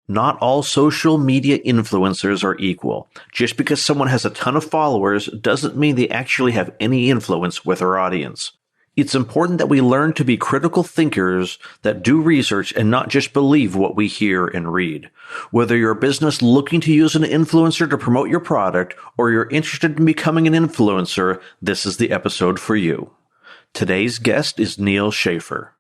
Not all social media influencers are equal. Just because someone has a ton of followers doesn't mean they actually have any influence with their audience. It's important that we learn to be critical thinkers that do research and not just believe what we hear and read. Whether you're a business looking to use an influencer to promote your product or you're interested in becoming an influencer, this is the episode for you. Today's guest is Neal Schaffer.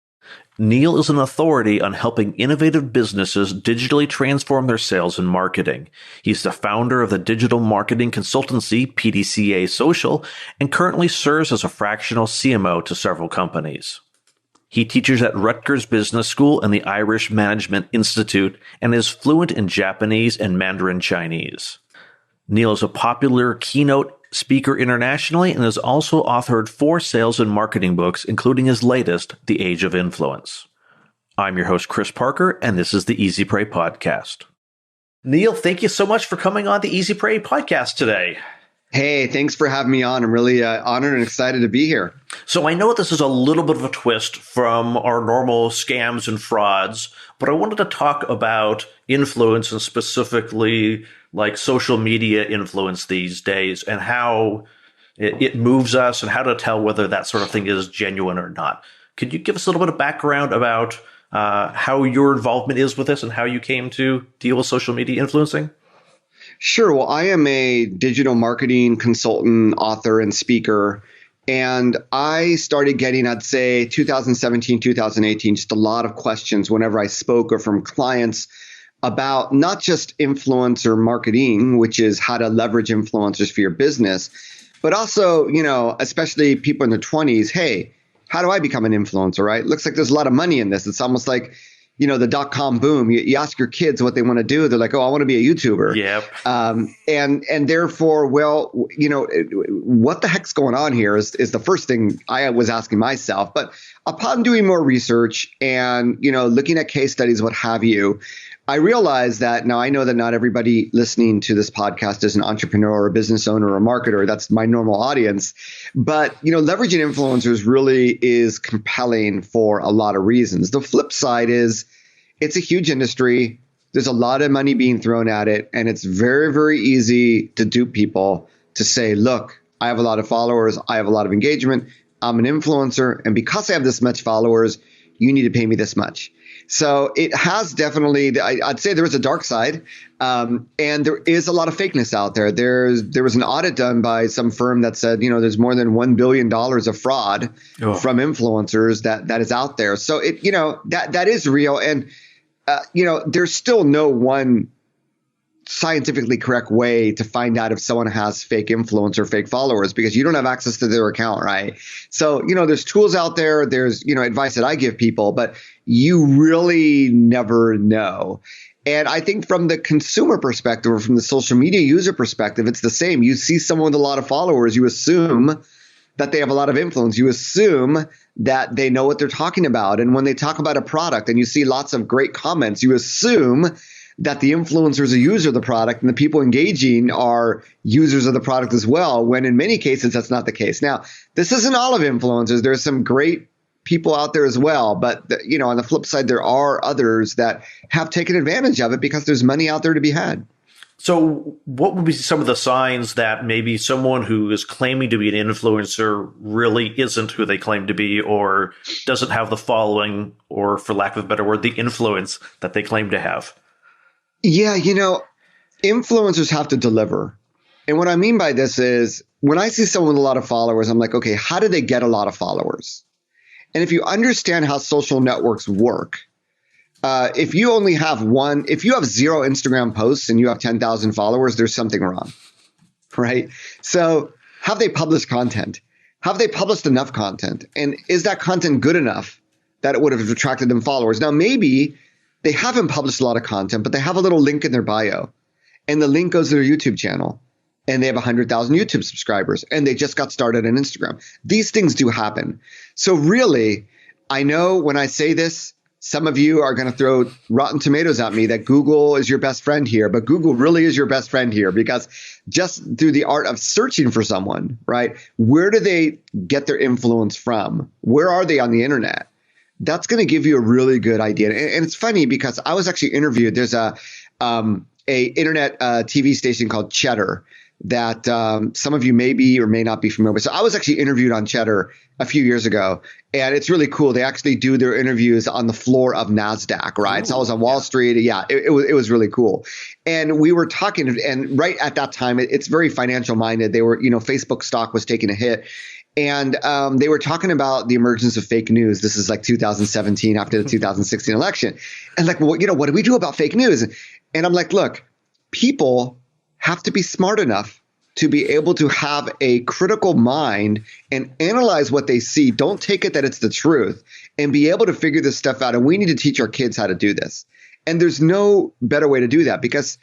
Neal is an authority on helping innovative businesses digitally transform their sales and marketing. He's the founder of the digital marketing consultancy PDCA Social and currently serves as a fractional CMO to several companies. He teaches at Rutgers Business School and the Irish Management Institute and is fluent in Japanese and Mandarin Chinese. Neal is a popular keynote speaker internationally and has also authored 4 sales and marketing books, including his latest, The Age of Influence. I'm your host, Chris Parker, and this is the Easy Pray Podcast. Neal, thank you so much for coming on the Easy Pray Podcast today. Hey, thanks for having me on. I'm really honored and excited to be here. So I know this is a little bit of a twist from our normal scams and frauds, but I wanted to talk about influence and specifically like social media influence these days and how it moves us and how to tell whether that sort of thing is genuine or not. Could you give us a little bit of background about how your involvement is with this and how you came to deal with social media influencing? Sure. Well, I am a digital marketing consultant, author, and speaker. And I started getting, I'd say, 2017, 2018, just a lot of questions whenever I spoke or from clients about not just influencer marketing, which is how to leverage influencers for your business, but also, especially people in their 20s, hey, how do I become an influencer, right? Looks like there's a lot of money in this. It's almost like, the .com boom. You ask your kids what they want to do. They're like, oh, I want to be a YouTuber. Yep. And therefore, what the heck's going on here is the first thing I was asking myself. But upon doing more research and, looking at case studies, what have you, I realized that now I know that not everybody listening to this podcast is an entrepreneur or a business owner or a marketer. That's my normal audience. But, leveraging influencers really is compelling for a lot of reasons. The flip side is it's a huge industry. There's a lot of money being thrown at it. And it's very, very easy to dupe people to say, look, I have a lot of followers. I have a lot of engagement. I'm an influencer. And because I have this much followers, you need to pay me this much. So it has definitely, I'd say there is a dark side, and there is a lot of fakeness out there. There was an audit done by some firm that said, there's more than $1 billion of fraud from influencers that is out there. So that is real. And, there's still no one scientifically correct way to find out if someone has fake influence or fake followers because you don't have access to their account, right? So, there's tools out there. There's, advice that I give people, but you really never know. And I think from the consumer perspective or from the social media user perspective, it's the same. You see someone with a lot of followers, you assume that they have a lot of influence. You assume that they know what they're talking about. And when they talk about a product and you see lots of great comments, you assume that the influencer is a user of the product and the people engaging are users of the product as well, when in many cases that's not the case. Now, this isn't all of influencers. There's some great people out there as well. But, on the flip side, there are others that have taken advantage of it because there's money out there to be had. So what would be some of the signs that maybe someone who is claiming to be an influencer really isn't who they claim to be or doesn't have the following or, for lack of a better word, the influence that they claim to have? Yeah, influencers have to deliver. And what I mean by this is when I see someone with a lot of followers, I'm like, okay, how do they get a lot of followers? And if you understand how social networks work, if you only have if you have 0 Instagram posts and you have 10,000 followers, there's something wrong, right? So have they published content? Have they published enough content? And is that content good enough that it would have attracted them followers? Now, maybe they haven't published a lot of content, but they have a little link in their bio. And the link goes to their YouTube channel. And they have 100,000 YouTube subscribers. And they just got started on Instagram. These things do happen. So really, I know when I say this, some of you are going to throw rotten tomatoes at me that Google is your best friend here. But Google really is your best friend here because just through the art of searching for someone, right? Where do they get their influence from? Where are they on the internet? that's going to give you a really good idea. And it's funny because I was actually interviewed. There's a internet TV station called Cheddar that some of you may be or may not be familiar with. So I was actually interviewed on Cheddar a few years ago, and it's really cool. They actually do their interviews on the floor of NASDAQ, right? Ooh, so I was on Wall Street. Yeah, it was really cool. And we were talking, and right at that time, it's very financial minded. They were, Facebook stock was taking a hit. And they were talking about the emergence of fake news. This is like 2017 after the 2016 election. And like, well, what do we do about fake news? And I'm like, look, people have to be smart enough to be able to have a critical mind and analyze what they see. Don't take it that it's the truth and be able to figure this stuff out. And we need to teach our kids how to do this. And there's no better way to do that because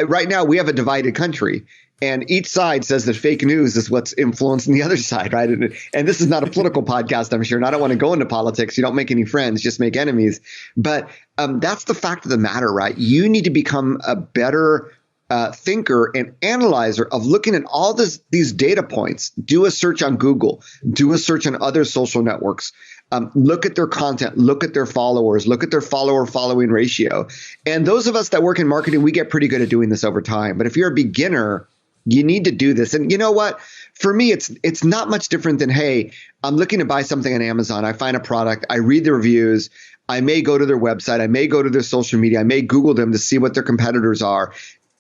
right now we have a divided country. And each side says that fake news is what's influencing the other side, right? And this is not a political podcast, I'm sure. And I don't want to go into politics. You don't make any friends, just make enemies. But that's the fact of the matter, right? You need to become a better thinker and analyzer of looking at all these data points. Do a search on Google. Do a search on other social networks. Look at their content. Look at their followers. Look at their follower-following ratio. And those of us that work in marketing, we get pretty good at doing this over time. But if you're a beginner, you need to do this. And you know what? For me, it's not much different than, hey, I'm looking to buy something on Amazon. I find a product. I read the reviews. I may go to their website. I may go to their social media. I may Google them to see what their competitors are.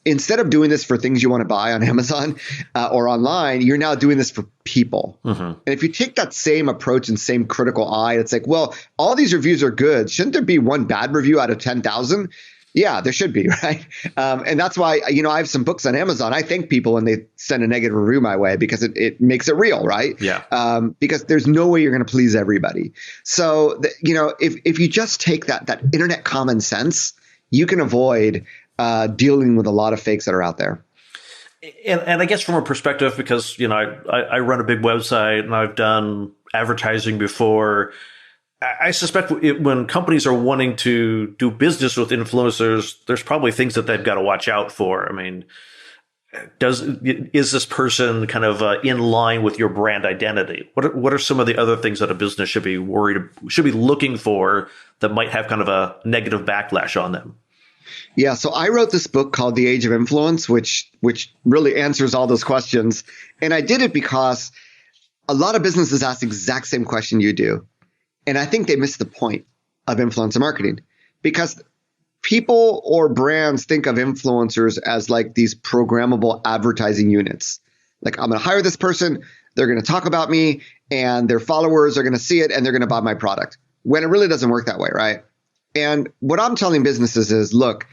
Instead of doing this for things you want to buy on Amazon or online, you're now doing this for people. Mm-hmm. And if you take that same approach and same critical eye, it's like, well, all these reviews are good. Shouldn't there be one bad review out of 10,000? Yeah, there should be, right? And that's why, I have some books on Amazon. I thank people when they send a negative review my way because it makes it real, right? Yeah. Because there's no way you're going to please everybody. So, if you just take that internet common sense, you can avoid dealing with a lot of fakes that are out there. And I guess from a perspective, because, I run a big website and I've done advertising before. I suspect when companies are wanting to do business with influencers, there's probably things that they've got to watch out for. I mean, is this person kind of in line with your brand identity? What are some of the other things that a business should be looking for that might have kind of a negative backlash on them? Yeah, so I wrote this book called The Age of Influence, which really answers all those questions. And I did it because a lot of businesses ask the exact same question you do. And I think they miss the point of influencer marketing because people or brands think of influencers as like these programmable advertising units. Like, I'm going to hire this person, they're going to talk about me, and their followers are going to see it and they're going to buy my product. When it really doesn't work that way, right? And what I'm telling businesses is, look,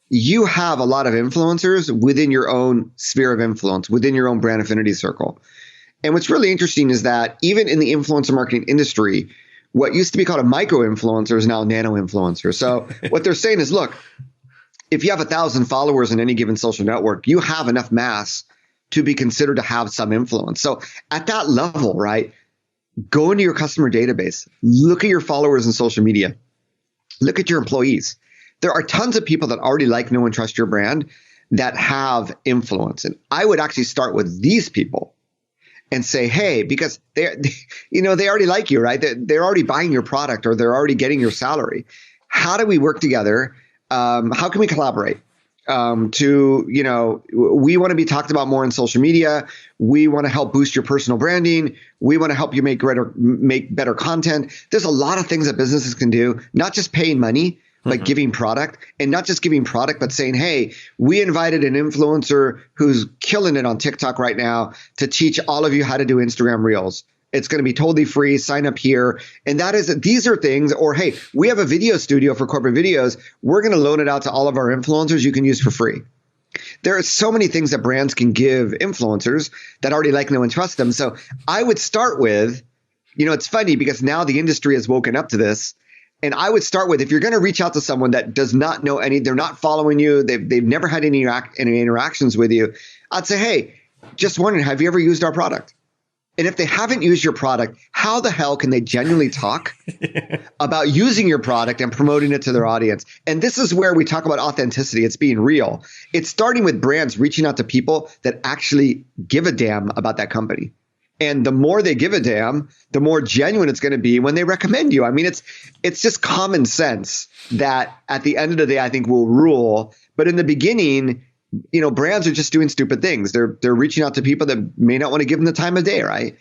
you have a lot of influencers within your own sphere of influence, within your own brand affinity circle. And what's really interesting is that even in the influencer marketing industry, what used to be called a micro influencer is now a nano influencer. So what they're saying is, look, if you have 1,000 followers in any given social network, you have enough mass to be considered to have some influence. So at that level, right, go into your customer database, look at your followers in social media, look at your employees. There are tons of people that already like, know, and trust your brand that have influence. And I would actually start with these people and say, hey, because they already like you, right? They're already buying your product or they're already getting your salary. How do we work together? How can we collaborate? We want to be talked about more in social media. We want to help boost your personal branding. We want to help you make better content. There's a lot of things that businesses can do, not just paying money, but giving product, and not just giving product, but saying, hey, we invited an influencer who's killing it on TikTok right now to teach all of you how to do Instagram Reels. It's going to be totally free. Sign up here. And these are things, or hey, we have a video studio for corporate videos. We're going to loan it out to all of our influencers you can use for free. There are so many things that brands can give influencers that already like, know, and trust them. So I would start with, it's funny because now the industry has woken up to this. And I would start with, if you're going to reach out to someone that does not know they're not following you, they've never had any interactions with you, I'd say, hey, just wondering, have you ever used our product? And if they haven't used your product, how the hell can they genuinely talk about using your product and promoting it to their audience? And this is where we talk about authenticity. It's being real. It's starting with brands reaching out to people that actually give a damn about that company. And the more they give a damn, the more genuine it's going to be when they recommend you. I mean, it's just common sense that at the end of the day, I think will rule. But in the beginning, brands are just doing stupid things. They're reaching out to people that may not want to give them the time of day, right?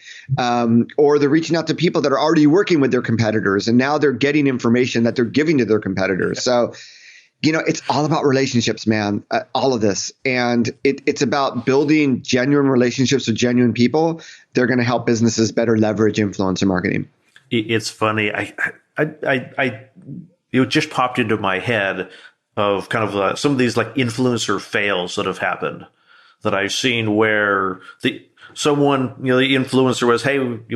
Or they're reaching out to people that are already working with their competitors, and now they're getting information that they're giving to their competitors. So, it's all about relationships, man, all of this. And it's about building genuine relationships with genuine people. They're going to help businesses better leverage influencer marketing. It's funny. It just popped into my head of kind of some of these like influencer fails that have happened that I've seen where the influencer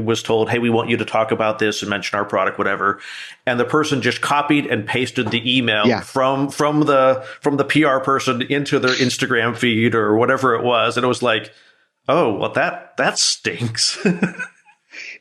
was told, hey, we want you to talk about this and mention our product, whatever. And the person just copied and pasted the email from the PR person into their Instagram feed or whatever it was. And it was like, oh, well, that stinks.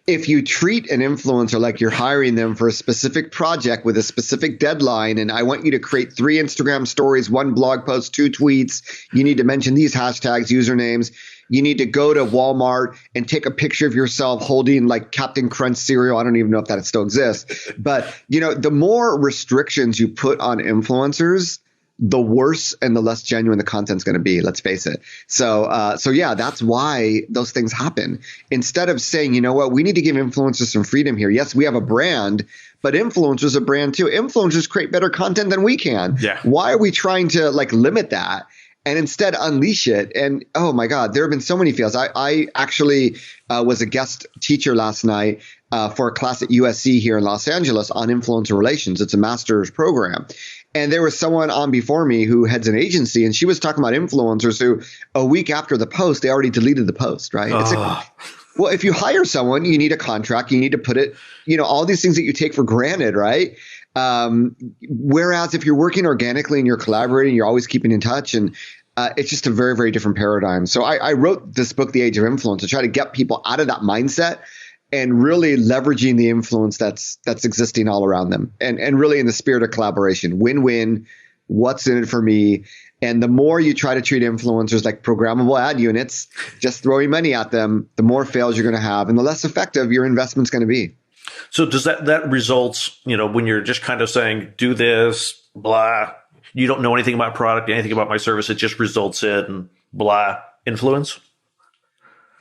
If you treat an influencer like you're hiring them for a specific project with a specific deadline, and I want you to create 3 Instagram stories, 1 blog post, 2 tweets, you need to mention these hashtags, usernames. You need to go to Walmart and take a picture of yourself holding like Captain Crunch cereal. I don't even know if that still exists. But, the more restrictions you put on influencers, the worse and the less genuine the content's going to be. Let's face it. So yeah, that's why those things happen. Instead of saying, you know what, we need to give influencers some freedom here. Yes, we have a brand, but influencers are a brand too. Influencers create better content than we can. Yeah. Why are we trying to limit that and instead unleash it? And oh my God, there have been so many fails. I actually was a guest teacher last night for a class at USC here in Los Angeles on influencer relations. It's a master's program. And there was someone on before me who heads an agency, and she was talking about influencers who a week after the post, they already deleted the post, right? It's like, well, if you hire someone, you need a contract, you need to put it, all these things that you take for granted, right? Whereas if you're working organically and you're collaborating, you're always keeping in touch, and it's just a very, very different paradigm. So I wrote this book, The Age of Influence, to try to get people out of that mindset and really leveraging the influence that's existing all around them, and really in the spirit of collaboration, win-win, what's in it for me. And the more you try to treat influencers like programmable ad units, just throwing money at them, the more fails you're going to have and the less effective your investment's going to be. So does that results, when you're just kind of saying, do this, blah, you don't know anything about product, anything about my service, it just results in blah influence?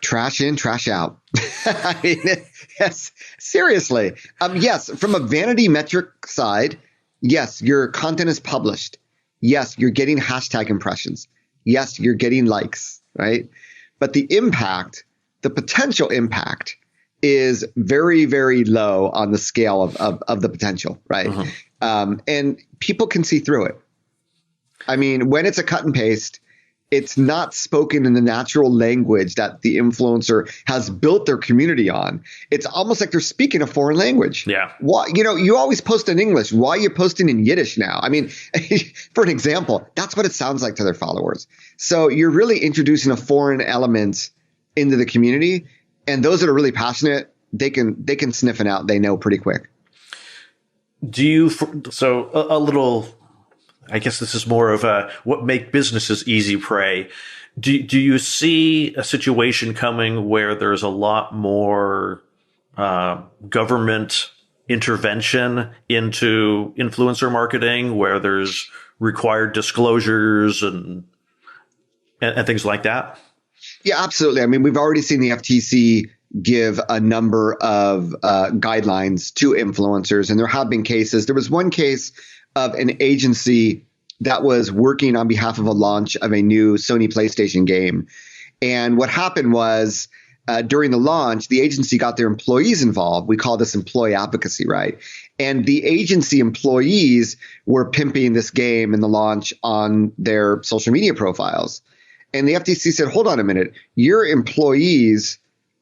Trash in, trash out. I mean, yes, seriously. Yes, from a vanity metric side, yes, your content is published. Yes, you're getting hashtag impressions. Yes, you're getting likes, right? But the potential impact is very, very low on the scale of the potential, right? And people can see through it. I mean, when it's a cut and paste, it's not spoken in the natural language that the influencer has built their community on. It's almost like they're speaking a foreign language. Yeah. Why, you always post in English. Why are you posting in Yiddish now? I mean, for an example, that's what it sounds like to their followers. So you're really introducing a foreign element into the community, and those that are really passionate, they can sniff it out. They know pretty quick. A little, I guess this is more of what make businesses easy prey. Do you see a situation coming where there's a lot more government intervention into influencer marketing, where there's required disclosures and things like that? Yeah, absolutely. I mean, we've already seen the FTC give a number of guidelines to influencers, and there have been cases. There was one case of an agency that was working on behalf of a launch of a new Sony PlayStation game. And what happened was during the launch, the agency got their employees involved. We call this employee advocacy, right? And the agency employees were pimping this game in the launch on their social media profiles. And the FTC said, hold on a minute, you're employees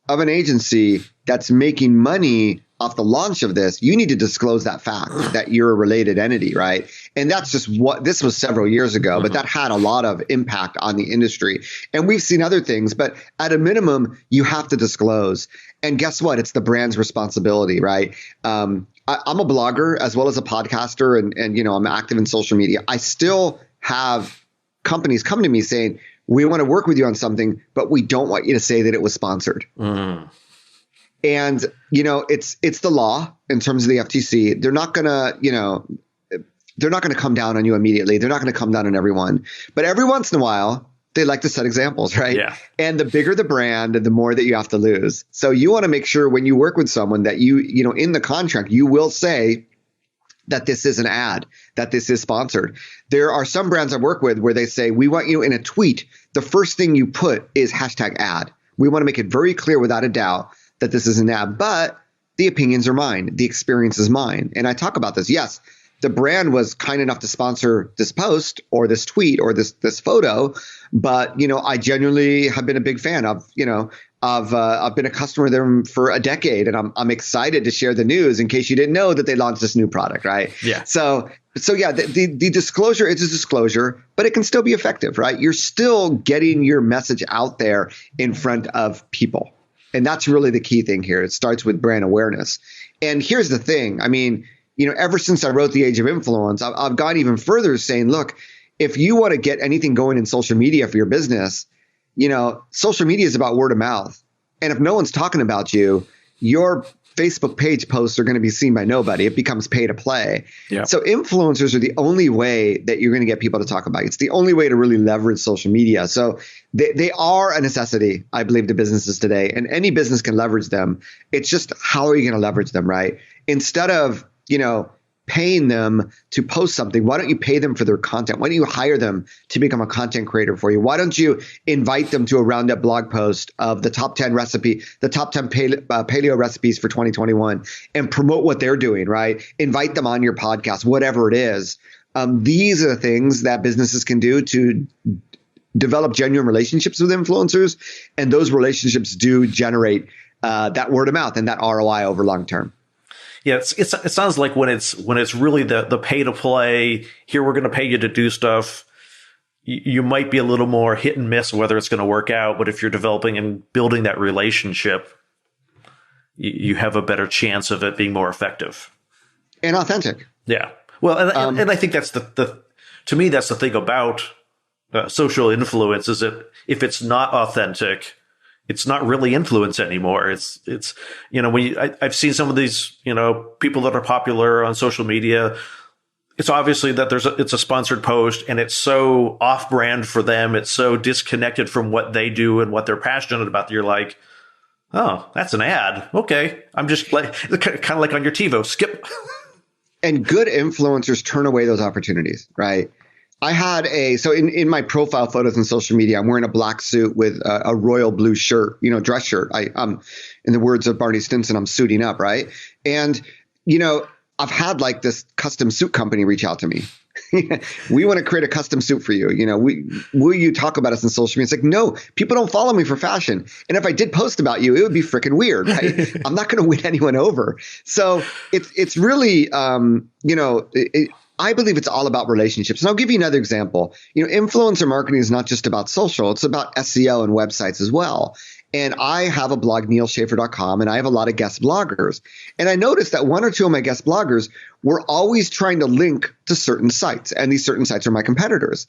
of an agency that's making money off the launch of this. You need to disclose that fact that you're a related entity, right? And that's just this was several years ago, but that had a lot of impact on the industry. And we've seen other things, but at a minimum, you have to disclose. And guess what? It's the brand's responsibility, right? I'm a blogger as well as a podcaster, and I'm active in social media. I still have companies come to me saying, we want to work with you on something, but we don't want you to say that it was sponsored. And, it's the law in terms of the FTC. They're not going to, they're not going to come down on you immediately. They're not going to come down on everyone. But every once in a while, they like to set examples, right? Yeah. And the bigger the brand, the more that you have to lose. So you want to make sure when you work with someone that in the contract, you will say that this is an ad, that this is sponsored. There are some brands I work with where they say, we want you in a tweet. The first thing you put is #ad. We want to make it very clear without a doubt that this is an ad, but the opinions are mine. The experience is mine. And I talk about this. Yes, the brand was kind enough to sponsor this post or this tweet or this photo, but I genuinely have been a big fan of. I've been a customer of them for a decade, and I'm excited to share the news in case you didn't know that they launched this new product, right? Yeah. So yeah, the disclosure is a disclosure, but it can still be effective, right? You're still getting your message out there in front of people. And that's really the key thing here. It starts with brand awareness. And here's the thing. I mean, ever since I wrote The Age of Influence, I've gone even further saying, look, if you want to get anything going in social media for your business, social media is about word of mouth. And if no one's talking about you, your Facebook page posts are going to be seen by nobody. It becomes pay to play. Yep. So influencers are the only way that you're going to get people to talk about you. It's the only way to really leverage social media. So they are a necessity, I believe, to businesses today. And any business can leverage them. It's just how are you going to leverage them, right? Instead of, paying them to post something, why don't you pay them for their content? Why don't you hire them to become a content creator for you? Why don't you invite them to a roundup blog post of the top 10 paleo recipes for 2021 and promote what they're doing, right? Invite them on your podcast, whatever it is. These are the things that businesses can do to develop genuine relationships with influencers. And those relationships do generate that word of mouth and that ROI over long term. Yeah, it sounds like when it's really the pay to play, here we're going to pay you to do stuff, you might be a little more hit and miss whether it's going to work out. But if you're developing and building that relationship, you have a better chance of it being more effective and authentic. Yeah. Well, and I think that's to me, that's the thing about social influence is that if it's not authentic, it's not really influence anymore. It's I've seen some of these, people that are popular on social media. It's obviously that it's a sponsored post and it's so off brand for them. It's so disconnected from what they do and what they're passionate about. You're like, oh, that's an ad. Okay. I'm just like, kind of like on your TiVo, skip. And good influencers turn away those opportunities, right? I had so in my profile photos on social media, I'm wearing a black suit with a royal blue shirt, dress shirt. In the words of Barney Stinson, I'm suiting up, right? And, I've had like this custom suit company reach out to me. We want to create a custom suit for you. Will you talk about us in social media? It's like, no, people don't follow me for fashion. And if I did post about you, it would be freaking weird, right? I'm not going to win anyone over. So it's really, I believe it's all about relationships. And I'll give you another example. Influencer marketing is not just about social. It's about SEO and websites as well. And I have a blog, nealschaffer.com, and I have a lot of guest bloggers. And I noticed that one or two of my guest bloggers were always trying to link to certain sites. And these certain sites are my competitors.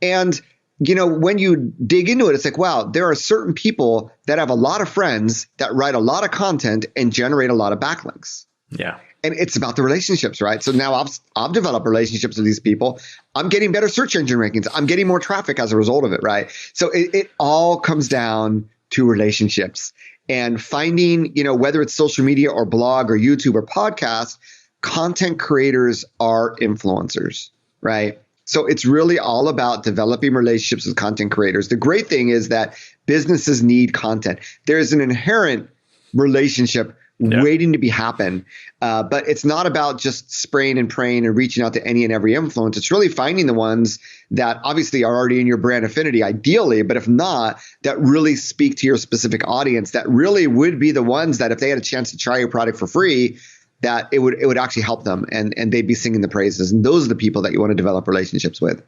And, when you dig into it, it's like, wow, there are certain people that have a lot of friends that write a lot of content and generate a lot of backlinks. Yeah. And it's about the relationships, right? So now I've developed relationships with these people. I'm getting better search engine rankings. I'm getting more traffic as a result of it, right? So it all comes down to relationships and finding, whether it's social media or blog or YouTube or podcast, content creators are influencers, right? So it's really all about developing relationships with content creators. The great thing is that businesses need content. There's an inherent relationship waiting to be happen. But it's not about just spraying and praying and reaching out to any and every influence. It's really finding the ones that obviously are already in your brand affinity, ideally, but if not, that really speak to your specific audience, that really would be the ones that if they had a chance to try your product for free, that it would actually help them and they'd be singing the praises. And those are the people that you want to develop relationships with.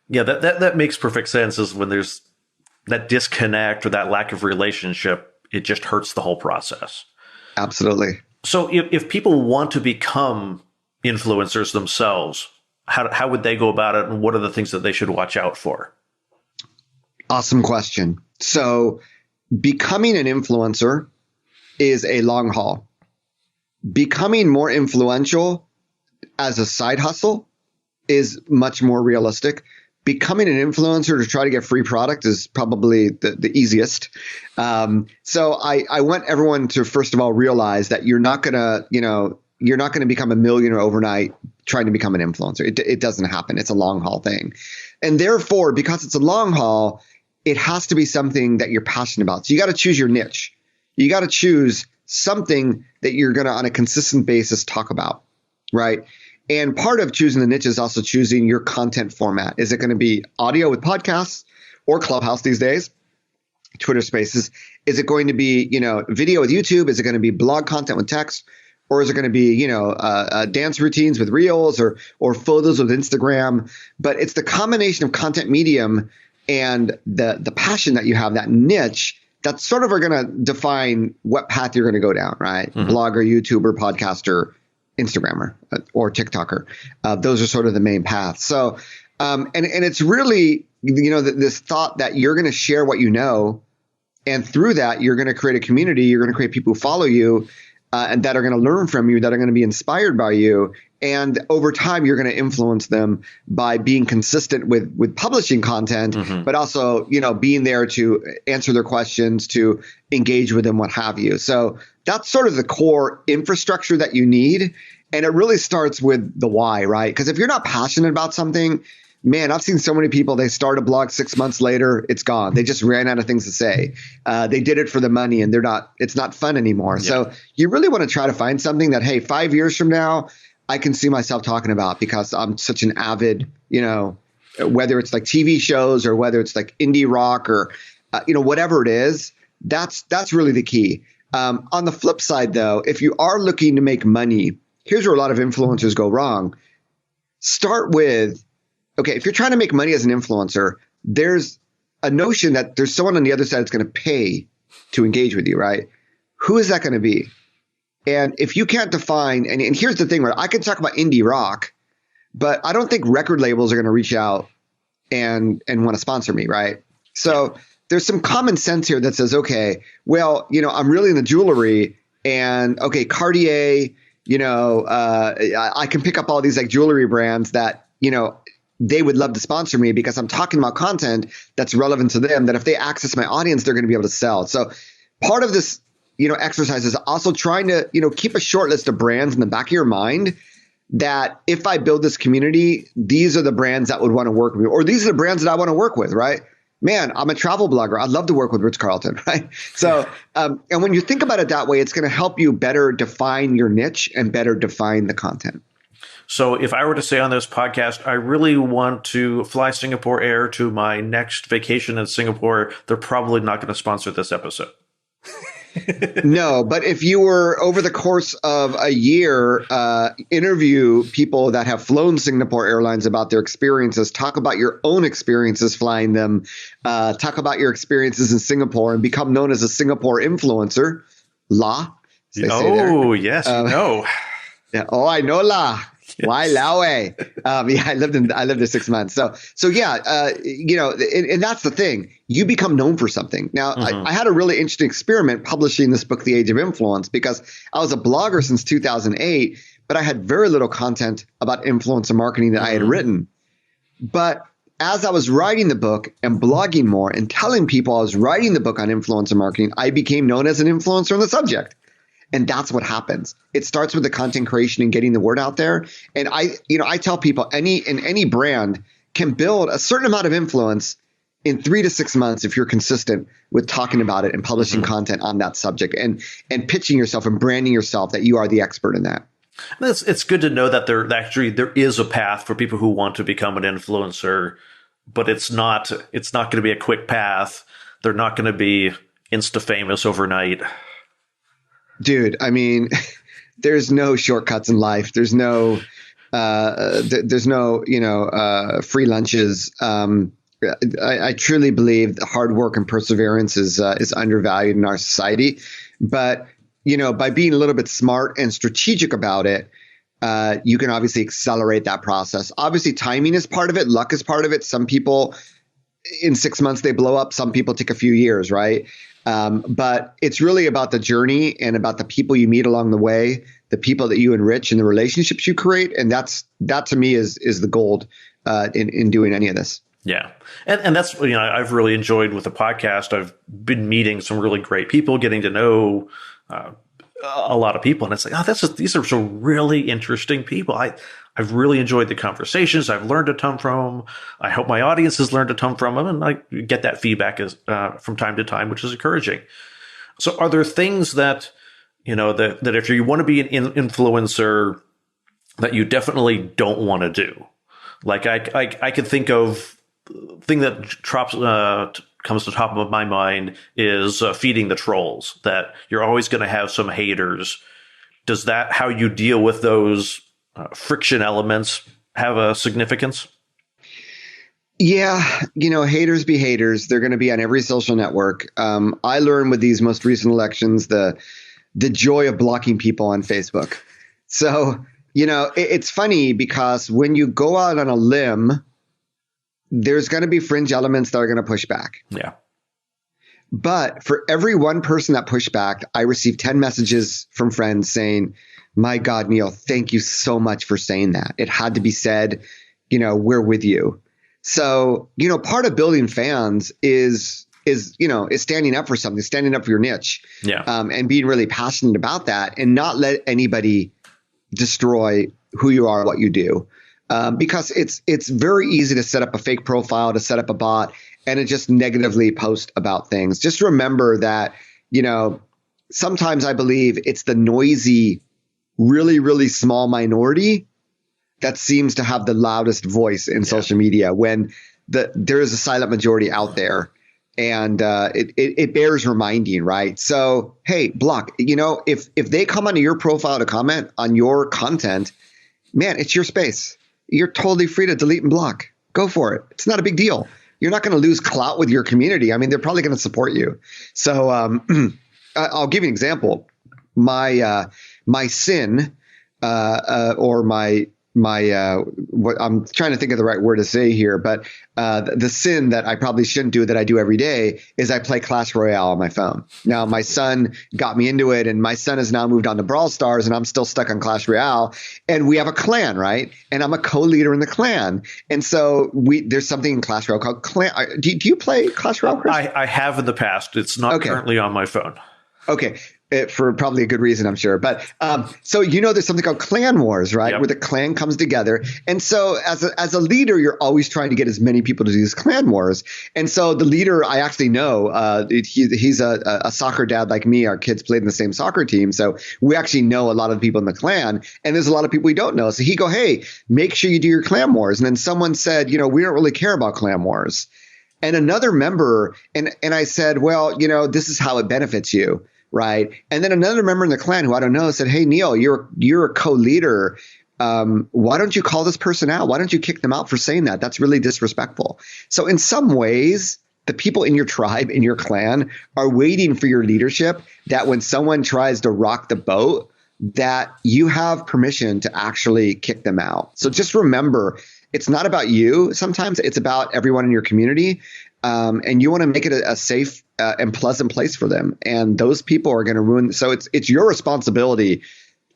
Yeah, that makes perfect sense is when there's that disconnect or that lack of relationship, it just hurts the whole process. Absolutely. So if people want to become influencers themselves, how would they go about it? And what are the things that they should watch out for? Awesome question. So becoming an influencer is a long haul. Becoming more influential as a side hustle is much more realistic. Becoming an influencer to try to get free product is probably the easiest. So I want everyone to, first of all, realize that you're not going to become a millionaire overnight trying to become an influencer. It doesn't happen. It's a long haul thing. And therefore, because it's a long haul, it has to be something that you're passionate about. So you got to choose your niche. You got to choose something that you're going to, on a consistent basis, talk about, right? And part of choosing the niche is also choosing your content format. Is it going to be audio with podcasts or Clubhouse these days, Twitter Spaces? Is it going to be, video with YouTube? Is it going to be blog content with text? Or is it going to be, dance routines with Reels or photos with Instagram? But it's the combination of content medium and the passion that you have, that niche, that sort of are going to define what path you're going to go down, right? Mm-hmm. Blogger, YouTuber, podcaster, Instagrammer, or TikToker. Those are sort of the main paths. So, and it's really, this thought that you're going to share what you know, and through that, you're going to create a community. You're going to create people who follow you, and that are going to learn from you, that are going to be inspired by you. And over time, you're going to influence them by being consistent with publishing content, mm-hmm. but also, being there to answer their questions, to engage with them, what have you. So that's sort of the core infrastructure that you need. And it really starts with the why, right? Because if you're not passionate about something, man, I've seen so many people, they start a blog 6 months later, it's gone. They just ran out of things to say. They did it for the money and it's not fun anymore. Yeah. So you really want to try to find something that, hey, 5 years from now, I can see myself talking about, because I'm such an avid, whether it's like TV shows or whether it's like indie rock or, whatever it is, that's really the key. On the flip side, though, if you are looking to make money, here's where a lot of influencers go wrong. Start with, okay, if you're trying to make money as an influencer, there's a notion that there's someone on the other side that's going to pay to engage with you, right? Who is that going to be? And if you can't define, and here's the thing, where I can talk about indie rock, but I don't think record labels are going to reach out and want to sponsor me, right? So there's some common sense here that says, okay, well, I'm really into jewelry, and okay, Cartier, I can pick up all these like jewelry brands that, they would love to sponsor me because I'm talking about content that's relevant to them, that if they access my audience, they're going to be able to sell. So part of this, exercise is also trying to, keep a short list of brands in the back of your mind that if I build this community, these are the brands that would want to work with me, or these are the brands that I want to work with, right? Man, I'm a travel blogger. I'd love to work with Ritz-Carlton, right? So, and when you think about it that way, it's going to help you better define your niche and better define the content. So if I were to say on this podcast, I really want to fly Singapore Air to my next vacation in Singapore, they're probably not going to sponsor this episode. No, but if you were over the course of a year, interview people that have flown Singapore Airlines about their experiences, talk about your own experiences flying them, talk about your experiences in Singapore, and become known as a Singapore influencer. Oh, yes, Yeah. Oh, I know la. Yes. Why Lao? I lived there 6 months. So yeah, and that's the thing. You become known for something. Now, mm-hmm. I had a really interesting experiment publishing this book, The Age of Influence, because I was a blogger since 2008, but I had very little content about influencer marketing that I had written. But as I was writing the book and blogging more and telling people I was writing the book on influencer marketing, I became known as an influencer on the subject. And that's what happens. It starts with the content creation and getting the word out there. And I tell people any brand can build a certain amount of influence in 3 to 6 months if you're consistent with talking about it and publishing mm-hmm. content on that subject and pitching yourself and branding yourself that you are the expert in that. It's good to know that there is a path for people who want to become an influencer, but it's not going to be a quick path. They're not going to be insta famous overnight. Dude, I mean, there's no shortcuts in life. There's no free lunches. I truly believe that hard work and perseverance is undervalued in our society. But, by being a little bit smart and strategic about it, you can obviously accelerate that process. Obviously, timing is part of it. Luck is part of it. Some people in 6 months they blow up. Some people take a few years, right? But it's really about the journey and about the people you meet along the way, the people that you enrich and the relationships you create. And that to me is the gold in doing any of this. Yeah. And that's, I've really enjoyed with the podcast. I've been meeting some really great people, getting to know a lot of people. And it's like, these are some really interesting people. I've really enjoyed the conversations. I've learned a ton from them. I hope my audience has learned a ton from them. And I get that feedback from time to time, which is encouraging. So are there things that, that if you want to be an influencer that you definitely don't want to do? Like I could think of thing that comes to the top of my mind is feeding the trolls, that you're always going to have some haters. Does that, how you deal with those friction elements, have a significance? Yeah. Haters be haters. They're going to be on every social network. I learned with these most recent elections, the joy of blocking people on Facebook. So, it's funny because when you go out on a limb, there's going to be fringe elements that are going to push back. Yeah. But for every one person that pushed back, I received 10 messages from friends saying, my God, Neal, thank you so much for saying that. It had to be said, we're with you. So, part of building fans is standing up for something, standing up for your niche, and being really passionate about that and not let anybody destroy who you are, what you do. Because it's very easy to set up a fake profile, to set up a bot, and to just negatively post about things. Just remember that, sometimes I believe it's the noisy, really, really small minority that seems to have the loudest voice in social media when there is a silent majority out there. And it bears reminding, right? So, hey, block, if they come onto your profile to comment on your content, man, it's your space. You're totally free to delete and block. Go for it. It's not a big deal. You're not going to lose clout with your community. I mean, they're probably going to support you. So I'll give you an example. My sin or my what I'm trying to think of the right word to say here, but the sin that I probably shouldn't do that I do every day is I play Clash Royale on my phone. Now, my son got me into it, and my son has now moved on to Brawl Stars, and I'm still stuck on Clash Royale. And we have a clan, right? And I'm a co-leader in the clan. And so there's something in Clash Royale called clan. Do you play Clash Royale, Chris? I have in the past. It's not currently on my phone. Okay. For probably a good reason, I'm sure. But so there's something called clan wars, right? Yep. Where the clan comes together. And so as a leader, you're always trying to get as many people to do these clan wars. And so the leader, I actually know, he's a soccer dad like me. Our kids played in the same soccer team. So we actually know a lot of the people in the clan. And there's a lot of people we don't know. So he go, hey, make sure you do your clan wars. And then someone said, we don't really care about clan wars. And another member, and I said, well, this is how it benefits you. Right. And then another member in the clan who I don't know said, hey, Neal, you're a co-leader. Why don't you call this person out? Why don't you kick them out for saying that? That's really disrespectful. So in some ways, the people in your tribe, in your clan are waiting for your leadership, that when someone tries to rock the boat, that you have permission to actually kick them out. So just remember, it's not about you. Sometimes it's about everyone in your community. And you want to make it a safe and pleasant place for them. And those people are going to ruin. So it's your responsibility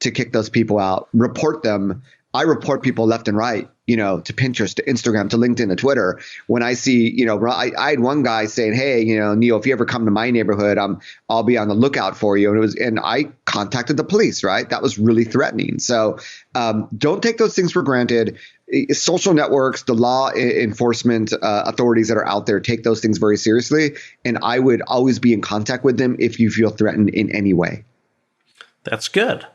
to kick those people out, report them. I report people left and right, to Pinterest, to Instagram, to LinkedIn, to Twitter. When I see, I had one guy saying, hey, Neal, if you ever come to my neighborhood, I'll be on the lookout for you. And I contacted the police, right? That was really threatening. So don't take those things for granted. Social networks, the law enforcement authorities that are out there take those things very seriously. And I would always be in contact with them if you feel threatened in any way. That's good.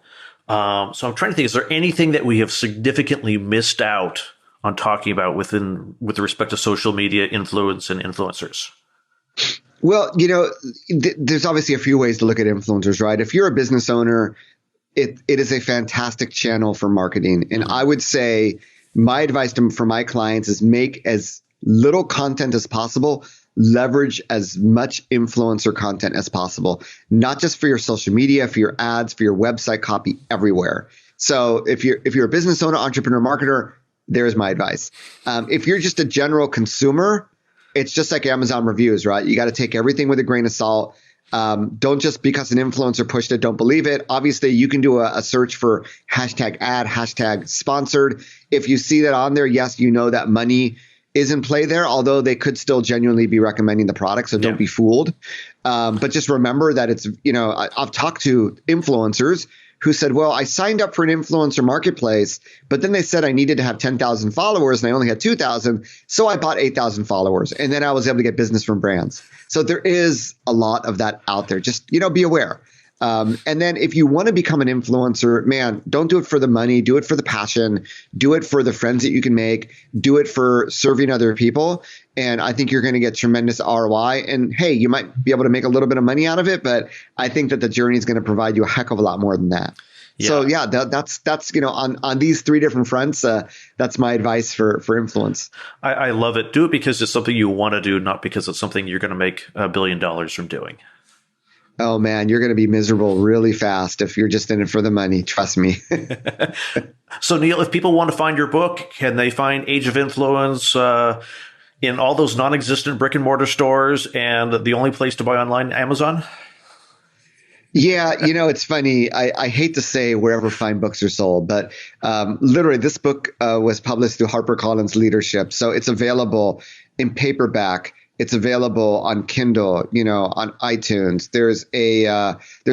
So I'm trying to think, is there anything that we have significantly missed out on talking about with respect to social media influence and influencers? Well, there's obviously a few ways to look at influencers, right? If you're a business owner, it is a fantastic channel for marketing. And I would say my advice for my clients is make as little content as possible, leverage as much influencer content as possible, not just for your social media, for your ads, for your website copy, everywhere. So if you're a business owner, entrepreneur, marketer, there's my advice. If you're just a general consumer, it's just like Amazon reviews, right? You got to take everything with a grain of salt. Don't just because an influencer pushed it, don't believe it. Obviously, you can do a search for hashtag ad, hashtag sponsored. If you see that on there, yes, you know that money is in play there, although they could still genuinely be recommending the product. So don't be fooled. But just remember that it's, I've talked to influencers who said, well, I signed up for an influencer marketplace, but then they said I needed to have 10,000 followers and I only had 2,000. So I bought 8,000 followers and then I was able to get business from brands. So there is a lot of that out there. Just, be aware. And then if you want to become an influencer, man, don't do it for the money, do it for the passion, do it for the friends that you can make, do it for serving other people. And I think you're going to get tremendous ROI. And hey, you might be able to make a little bit of money out of it, but I think that the journey is going to provide you a heck of a lot more than that. Yeah. So yeah, that's on these three different fronts, that's my advice for influence. I love it. Do it because it's something you want to do, not because it's something you're going to make $1 billion from doing. Oh man, you're going to be miserable really fast if you're just in it for the money. Trust me. So Neal, if people want to find your book, can they find Age of Influence in all those non-existent brick and mortar stores, and the only place to buy online, Amazon? Yeah, it's funny. I hate to say wherever fine books are sold, but literally this book was published through HarperCollins Leadership. So it's available in paperback. It's available on Kindle, on iTunes. There's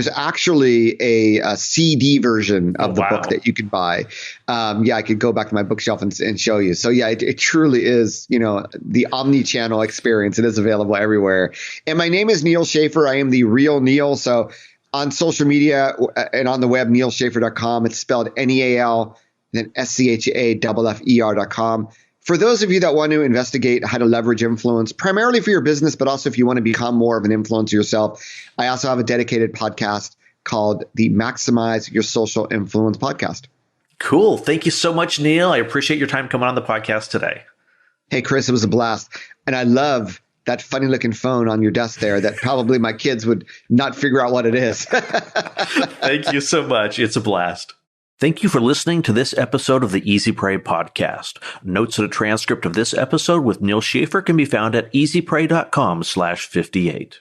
actually a CD version of the book that you can buy. I could go back to my bookshelf and show you. So yeah, it truly is, the omni-channel experience. It is available everywhere. And my name is Neal Schaffer. I am the real Neal. So on social media and on the web, nealschaffer.com. It's spelled Neal, then SCHAFFER.com. For those of you that want to investigate how to leverage influence, primarily for your business, but also if you want to become more of an influencer yourself, I also have a dedicated podcast called the Maximize Your Social Influence podcast. Cool. Thank you so much, Neal. I appreciate your time coming on the podcast today. Hey, Chris, it was a blast. And I love that funny looking phone on your desk there that probably my kids would not figure out what it is. Thank you so much. It's a blast. Thank you for listening to this episode of the Easy Pray podcast. Notes and a transcript of this episode with Neal Schaffer can be found at easypray.com/58.